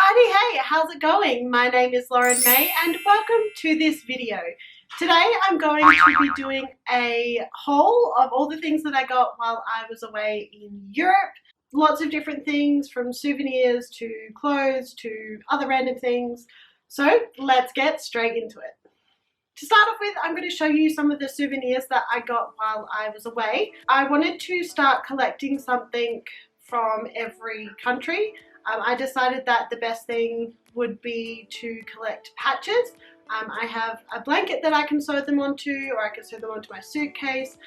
Heidi, hey, how's it going? My name is Lauren May and welcome to this video. Today I'm going to be doing a haul of all the things that I got while I was away in Europe. Lots of different things, from souvenirs to clothes to other random things. So let's get straight into it. To start off with, I'm going to show you some of the souvenirs that I got while I was away. I wanted to start collecting something from every country. I decided that the best thing would be to collect patches. I have a blanket that I can sew them onto, or I can sew them onto my suitcase,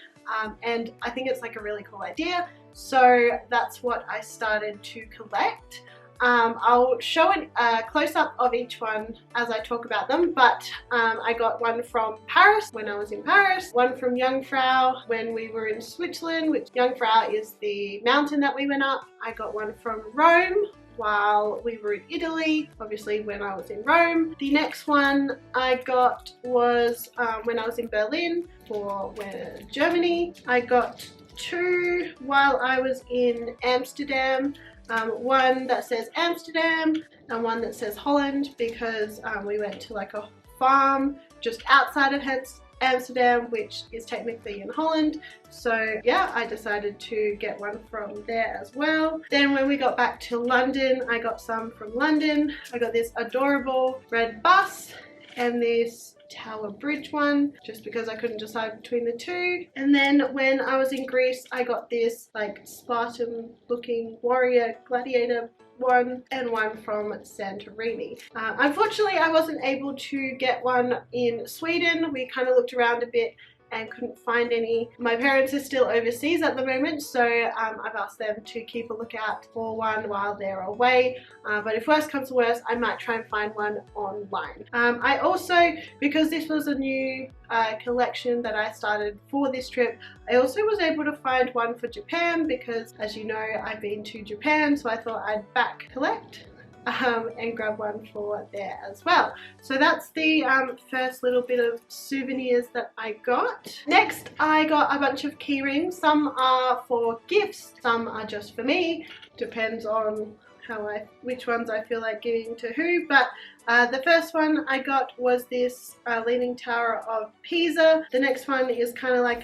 and I think it's like a really cool idea. So that's what I started to collect. I'll show a close-up of each one as I talk about them, but I got one from Paris when I was in Paris, one from Jungfrau when we were in Switzerland, which Jungfrau is the mountain that we went up. I got one from Rome while we were in Italy, obviously when I was in Rome. The next one I got was when I was in Berlin for Germany. I got two while I was in Amsterdam. One that says Amsterdam and one that says Holland, because we went to like a farm just outside of Amsterdam, which is technically in Holland. So yeah, I decided to get one from there as well. Then when we got back to London, I got some from London. I got this adorable red bus and this Tower Bridge one, just because I couldn't decide between the two. And then when I was in Greece, I got this like Spartan looking warrior gladiator one, and one from Santorini. Unfortunately, I wasn't able to get one in Sweden. We kind of looked around a bit and couldn't find any. My parents are still overseas at the moment, so I've asked them to keep a lookout for one while they're away. But if worse comes to worse, I might try and find one online. I also, because this was a new collection that I started for this trip, I also was able to find one for Japan, because as you know, I've been to Japan, so I thought I'd back collect and grab one for there as well. So that's the first little bit of souvenirs that I got. Next, I got a bunch of key rings. Some are for gifts, some are just for me. Depends on which ones I feel like giving to who. But the first one I got was this Leaning Tower of Pisa. The next one is kind of like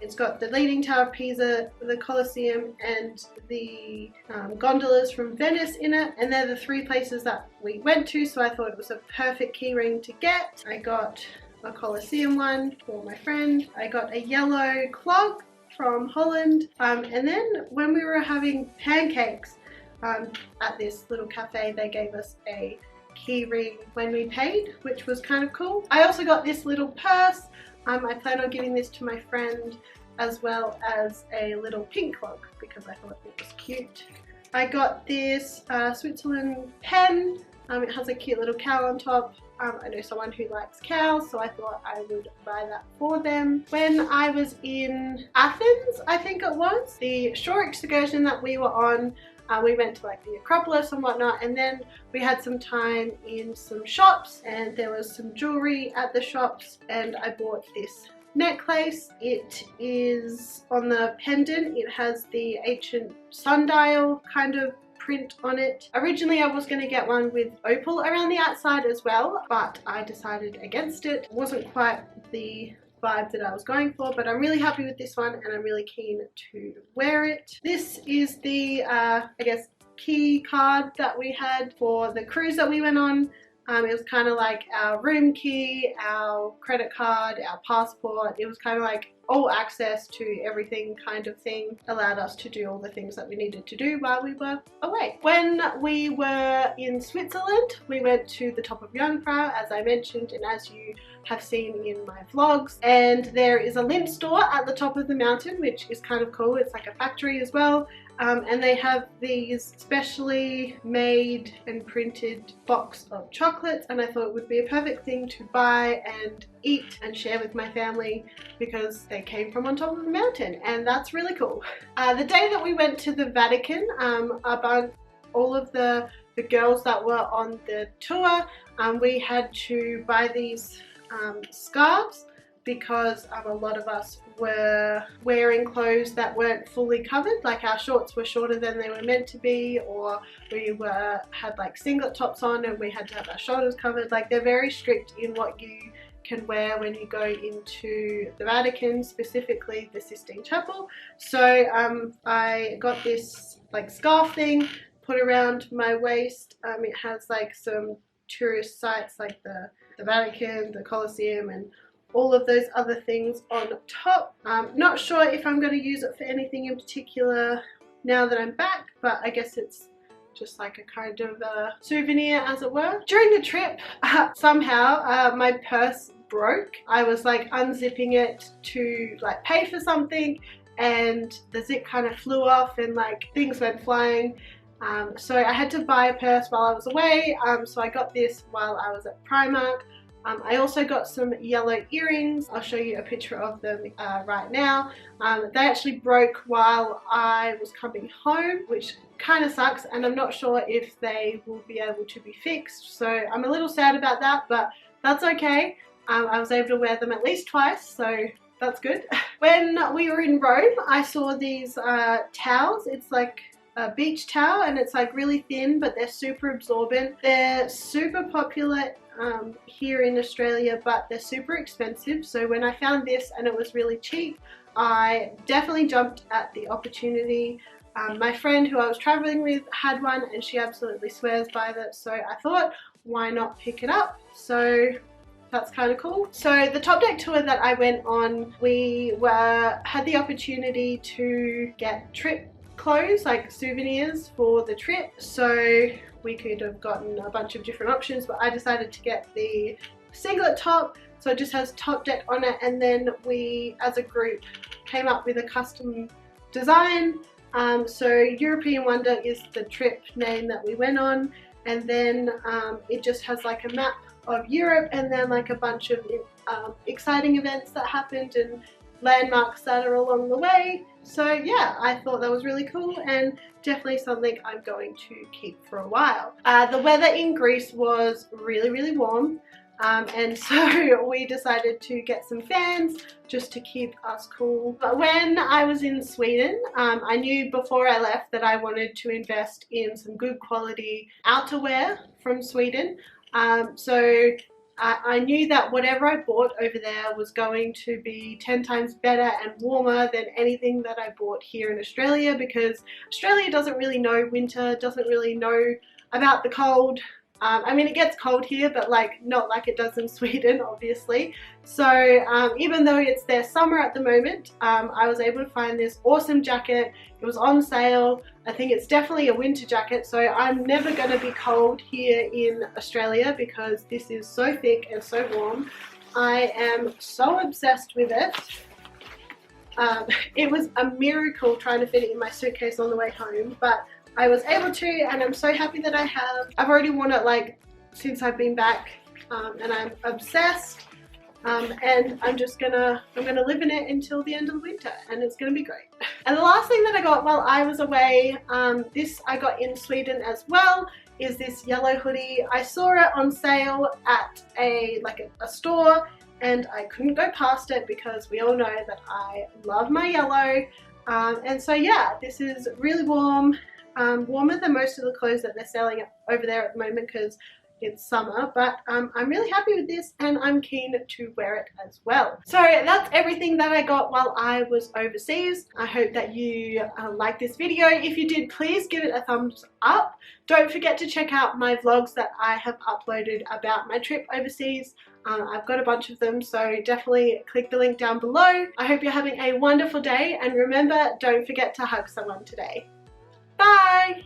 it's got the Leaning Tower of Pisa, the Colosseum, and the gondolas from Venice in it. And they're the three places that we went to, so I thought it was a perfect key ring to get. I got a Colosseum one for my friend. I got a yellow clog from Holland. And then when we were having pancakes at this little cafe, they gave us a key ring when we paid, which was kind of cool. I also got this little purse. I plan on giving this to my friend, as well as a little pink clog, because I thought it was cute. I got this Switzerland pen. It has a cute little cow on top. I know someone who likes cows, so I thought I would buy that for them. When I was in Athens, I think it was, the shore excursion that we were on, we went to like the Acropolis and whatnot, and then we had some time in some shops, and there was some jewelry at the shops, and I bought this necklace. It is on the pendant, it has the ancient sundial kind of print on it. Originally I was going to get one with opal around the outside as well, but I decided against it. It wasn't quite the vibe that I was going for, but I'm really happy with this one and I'm really keen to wear it. This is the I guess key card that we had for the cruise that we went on. It was kind of like our room key, our credit card, our passport. It was kind of like all access to everything kind of thing. Allowed us to do all the things that we needed to do while we were away. When we were in Switzerland, we went to the top of Jungfrau, as I mentioned, and as you have seen in my vlogs. And there is a lint store at the top of the mountain, which is kind of cool. It's like a factory as well. And they have these specially made and printed box of chocolates, and I thought it would be a perfect thing to buy and eat and share with my family, because they came from on top of the mountain, and that's really cool. The day that we went to the Vatican, all of the girls that were on the tour, we had to buy these scarves because a lot of us were wearing clothes that weren't fully covered, like our shorts were shorter than they were meant to be, or we had like singlet tops on and we had to have our shoulders covered. Like, they're very strict in what you can wear when you go into the Vatican, specifically the Sistine Chapel. So I got this like scarf thing put around my waist. It has like some tourist sites like the Vatican, the Colosseum, and all of those other things on top. Not sure if I'm going to use it for anything in particular now that I'm back, but I guess it's just like a kind of a souvenir, as it were. During the trip, somehow my purse broke. I was like unzipping it to like pay for something, and the zip kind of flew off and like things went flying. So I had to buy a purse while I was away. So I got this while I was at Primark. I also got some yellow earrings. I'll show you a picture of them right now. They actually broke while I was coming home, which kind of sucks, and I'm not sure if they will be able to be fixed. So I'm a little sad about that, but that's okay. I was able to wear them at least twice, so that's good. When we were in Rome, I saw these towels. It's like a beach towel, and it's like really thin, but they're super absorbent. They're super popular here in Australia, but they're super expensive. So when I found this and it was really cheap, I definitely jumped at the opportunity. My friend who I was traveling with had one and she absolutely swears by that, so I thought, why not pick it up? So that's kind of cool. So the top deck tour that I went on, we had the opportunity to get trip clothes, like souvenirs for the trip. So we could have gotten a bunch of different options, but I decided to get the singlet top. So it just has top deck on it, and then we as a group came up with a custom design. So European Wonder is the trip name that we went on, and then it just has like a map of Europe and then like a bunch of exciting events that happened and landmarks that are along the way. So yeah, I thought that was really cool and definitely something I'm going to keep for a while. The weather in Greece was really warm, and so we decided to get some fans just to keep us cool. But when I was in Sweden, I knew before I left that I wanted to invest in some good quality outerwear from Sweden. So I knew that whatever I bought over there was going to be 10 times better and warmer than anything that I bought here in Australia, because Australia doesn't really know winter, doesn't really know about the cold. I mean, it gets cold here, but like not like it does in Sweden, obviously. So even though it's their summer at the moment, I was able to find this awesome jacket. It was on sale. I think it's definitely a winter jacket, so I'm never going to be cold here in Australia because this is so thick and so warm. I am so obsessed with it. It was a miracle trying to fit it in my suitcase on the way home, but I was able to, and I'm so happy that I have. I've already worn it like since I've been back, and I'm obsessed. And I'm gonna live in it until the end of the winter, and it's gonna be great. And the last thing that I got while I was away, this I got in Sweden as well, is this yellow hoodie. I saw it on sale at a store, and I couldn't go past it because we all know that I love my yellow. And so yeah, this is really warm. Warmer than most of the clothes that they're selling over there at the moment because it's summer, but I'm really happy with this and I'm keen to wear it as well. So that's everything that I got while I was overseas. I hope that you liked this video. If you did, please give it a thumbs up. Don't forget to check out my vlogs that I have uploaded about my trip overseas. I've got a bunch of them, so definitely click the link down below. I hope you're having a wonderful day, and remember, don't forget to hug someone today. Bye!